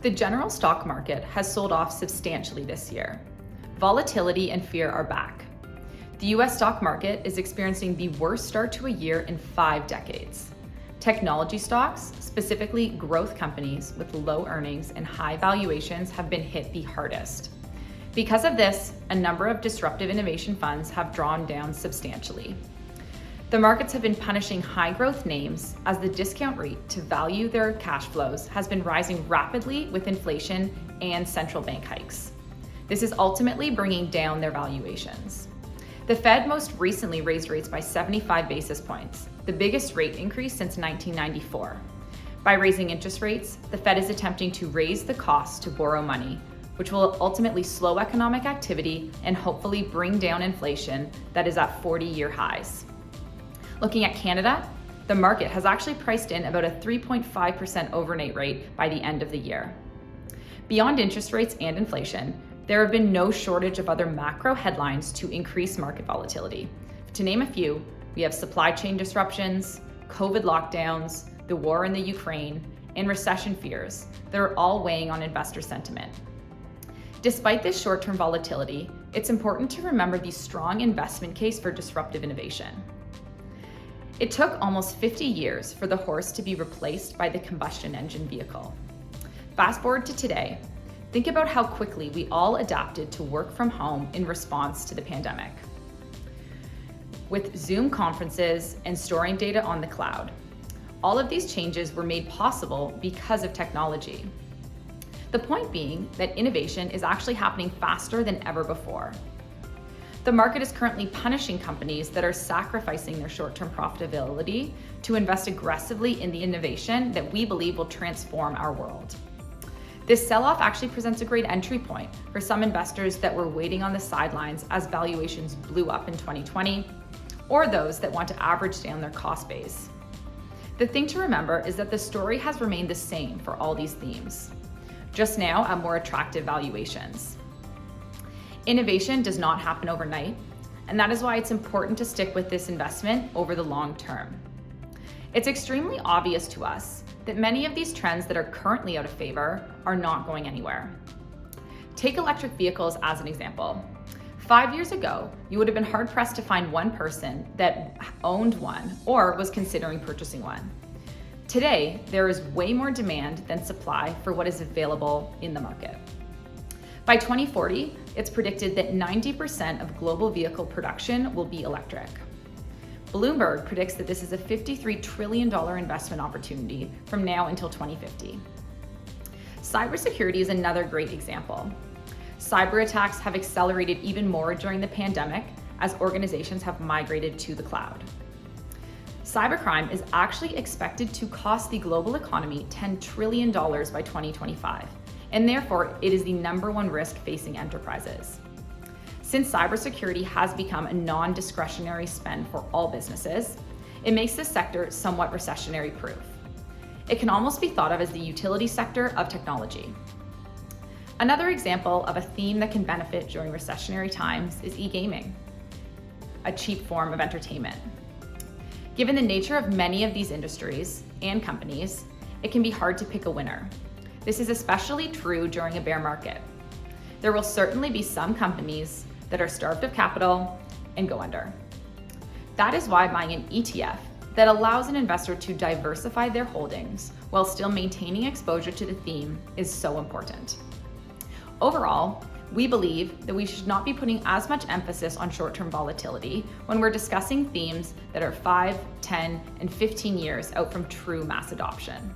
The general stock market has sold off substantially this year. Volatility and fear are back. The US stock market is experiencing the worst start to a year in 5 decades. Technology stocks, specifically growth companies with low earnings and high valuations, have been hit the hardest. Because of this, a number of disruptive innovation funds have drawn down substantially. The markets have been punishing high growth names as the discount rate to value their cash flows has been rising rapidly with inflation and central bank hikes. This is ultimately bringing down their valuations. The Fed most recently raised rates by 75 basis points, the biggest rate increase since 1994. By raising interest rates, the Fed is attempting to raise the cost to borrow money, which will ultimately slow economic activity and hopefully bring down inflation that is at 40-year highs. Looking at Canada, the market has actually priced in about a 3.5% overnight rate by the end of the year. Beyond interest rates and inflation, there have been no shortage of other macro headlines to increase market volatility. To name a few, we have supply chain disruptions, COVID lockdowns, the war in the Ukraine, and recession fears that are all weighing on investor sentiment. Despite this short-term volatility, it's important to remember the strong investment case for disruptive innovation. It took almost 50 years for the horse to be replaced by the combustion engine vehicle. Fast forward to today, think about how quickly we all adapted to work from home in response to the pandemic. With Zoom conferences and storing data on the cloud, all of these changes were made possible because of technology. The point being that innovation is actually happening faster than ever before. The market is currently punishing companies that are sacrificing their short-term profitability to invest aggressively in the innovation that we believe will transform our world. This sell-off actually presents a great entry point for some investors that were waiting on the sidelines as valuations blew up in 2020, or those that want to average down their cost base. The thing to remember is that the story has remained the same for all these themes, just now at more attractive valuations. Innovation does not happen overnight, and that is why it's important to stick with this investment over the long term. It's extremely obvious to us that many of these trends that are currently out of favor are not going anywhere. Take electric vehicles as an example. 5 years ago, you would have been hard-pressed to find one person that owned one or was considering purchasing one. Today, there is way more demand than supply for what is available in the market. By 2040, it's predicted that 90% of global vehicle production will be electric. Bloomberg predicts that this is a $53 trillion investment opportunity from now until 2050. Cybersecurity is another great example. Cyber attacks have accelerated even more during the pandemic as organizations have migrated to the cloud. Cybercrime is actually expected to cost the global economy $10 trillion by 2025, and therefore it is the #1 risk facing enterprises. Since cybersecurity has become a non-discretionary spend for all businesses, it makes this sector somewhat recessionary proof. It can almost be thought of as the utility sector of technology. Another example of a theme that can benefit during recessionary times is e-gaming, a cheap form of entertainment. Given the nature of many of these industries and companies, it can be hard to pick a winner. This is especially true during a bear market. There will certainly be some companies that are starved of capital and go under. That is why buying an ETF that allows an investor to diversify their holdings while still maintaining exposure to the theme is so important. Overall, we believe that we should not be putting as much emphasis on short-term volatility when we're discussing themes that are 5, 10, and 15 years out from true mass adoption.